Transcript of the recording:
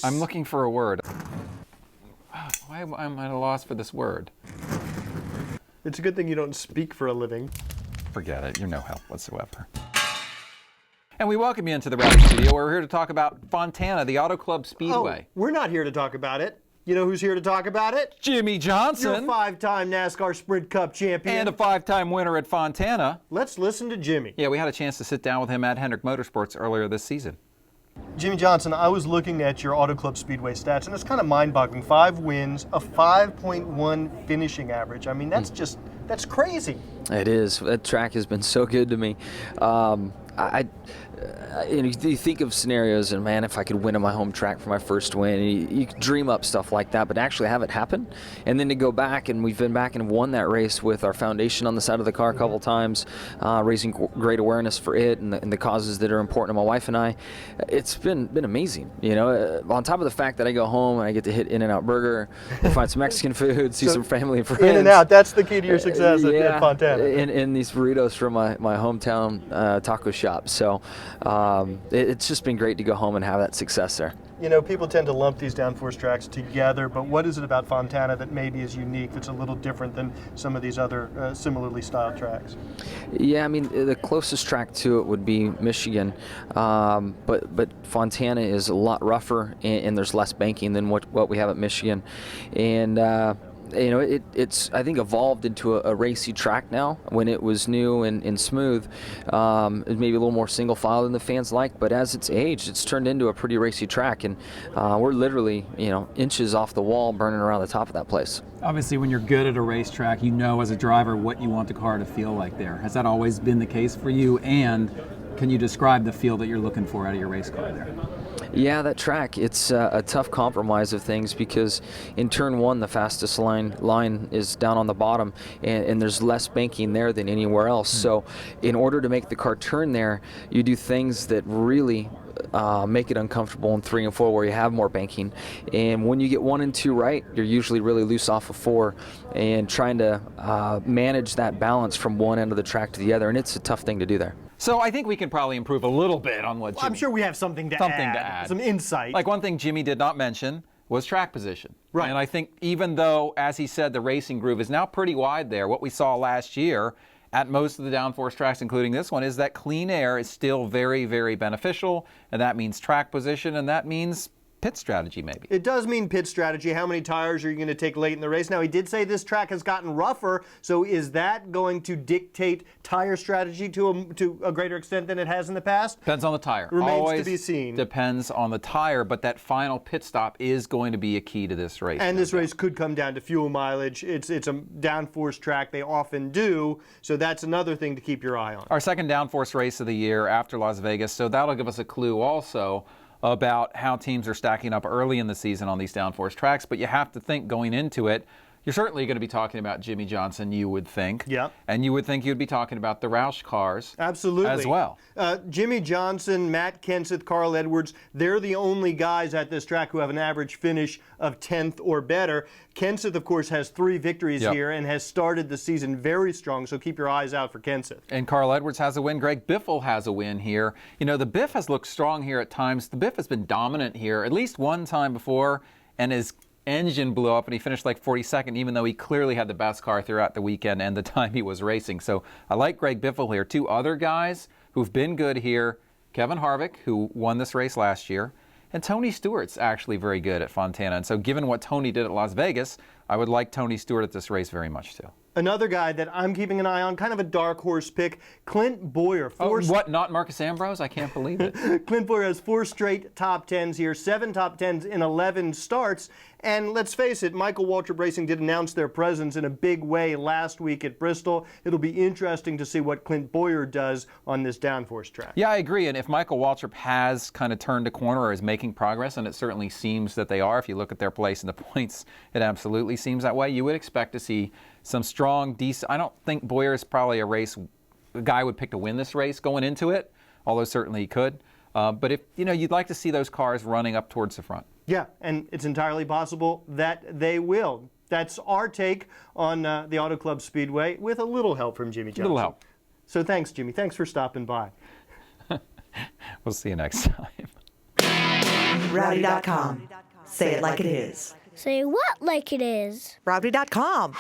I'm looking for a word. Why am I at a loss for this word? It's a good thing you don't speak for a living. Forget it. You're no help whatsoever. And we welcome you into the Rally Studio, where we're here to talk about Fontana, the Auto Club Speedway. Oh, we're not here to talk about it. You know who's here to talk about it? Jimmie Johnson. You're a 5-time NASCAR Sprint Cup champion. And a 5-time winner at Fontana. Let's listen to Jimmie. Yeah, we had a chance to sit down with him at Hendrick Motorsports earlier this season. Jimmie Johnson, I was looking at your Auto Club Speedway stats, and it's kind of mind-boggling. 5 wins, a 5.1 finishing average. I mean, that's crazy. It is. That track has been so good to me. You think of scenarios, and man, if I could win on my home track for my first win, and you dream up stuff like that, but actually have it happen, and then to go back, and we've been back and won that race with our foundation on the side of the car a couple times, raising great awareness for it and the causes that are important to my wife and I. It's been amazing, you know. On top of the fact that I go home and I get to hit In-N-Out Burger, find some Mexican food, see some family and friends. In-N-Out, that's the key to your success at Fontana. And these burritos from my hometown taco shop. So it's just been great to go home and have that success there. You know, people tend to lump these downforce tracks together, but what is it about Fontana that maybe is unique, that's a little different than some of these other similarly styled tracks? Yeah, I mean, the closest track to it would be Michigan, but Fontana is a lot rougher, and there's less banking than what we have at Michigan. And you know, it's I think evolved into a racy track now. When it was new and smooth, it maybe a little more single file than the fans like. But as it's aged, it's turned into a pretty racy track, and we're literally, you know, inches off the wall, burning around the top of that place. Obviously, when you're good at a racetrack, you know as a driver what you want the car to feel like there. Has that always been the case for you? And can you describe the feel that you're looking for out of your race car there? Yeah, that track, it's a tough compromise of things, because in turn one, the fastest line is down on the bottom, and there's less banking there than anywhere else. So in order to make the car turn there, you do things that really make it uncomfortable in 3 and 4, where you have more banking. And when you get 1 and 2 right, you're usually really loose off of 4, and trying to manage that balance from one end of the track to the other, and it's a tough thing to do there. So I think we can probably improve a little bit on what Jimmie... I'm sure we have something to add. Some insight. Like, one thing Jimmie did not mention was track position. Right. And I think even though, as he said, the racing groove is now pretty wide there, what we saw last year at most of the downforce tracks, including this one, is that clean air is still very, very beneficial, and that means track position, and that means pit strategy, maybe. It does mean pit strategy. How many tires are you going to take late in the race? Now, he did say this track has gotten rougher, so is that going to dictate tire strategy to a greater extent than it has in the past? Depends on the tire. Remains Always to be seen. Depends on the tire, but that final pit stop is going to be a key to this race. And this race could come down to fuel mileage. It's a downforce track. They often do, so that's another thing to keep your eye on. Our second downforce race of the year after Las Vegas, so that'll give us a clue also about how teams are stacking up early in the season on these downforce tracks. But you have to think going into it, you're certainly going to be talking about Jimmie Johnson, you would think. Yeah. And you would think you'd be talking about the Roush cars. Absolutely. As well. Jimmie Johnson, Matt Kenseth, Carl Edwards, they're the only guys at this track who have an average finish of 10th or better. Kenseth, of course, has 3 victories here and has started the season very strong, so keep your eyes out for Kenseth. And Carl Edwards has a win. Greg Biffle has a win here. You know, the Biff has looked strong here at times. The Biff has been dominant here at least one time before, and his engine blew up and he finished like 42nd, even though he clearly had the best car throughout the weekend and the time he was racing. So I like Greg Biffle here. 2 other guys who've been good here, Kevin Harvick, who won this race last year, and Tony Stewart's actually very good at Fontana. And so given what Tony did at Las Vegas, I would like Tony Stewart at this race very much too. Another guy that I'm keeping an eye on, kind of a dark horse pick, Clint Bowyer. What, not Marcus Ambrose? I can't believe it. Clint Bowyer has 4 straight top 10s here, 7 top 10s in 11 starts. And let's face it, Michael Waltrip Racing did announce their presence in a big way last week at Bristol. It'll be interesting to see what Clint Bowyer does on this downforce track. Yeah, I agree. And if Michael Waltrip has kind of turned a corner or is making progress, and it certainly seems that they are, if you look at their place in the points, it absolutely seems that way, you would expect to see some strong, decent. I don't think Bowyer is probably a guy would pick to win this race going into it, although certainly he could. But if you'd like to see those cars running up towards the front. Yeah, and it's entirely possible that they will. That's our take on the Auto Club Speedway, with a little help from Jimmie Johnson. A little help. So thanks, Jimmie. Thanks for stopping by. We'll see you next time. Rowdy.com. Say it like it is. Say what like it is? Rowdy.com.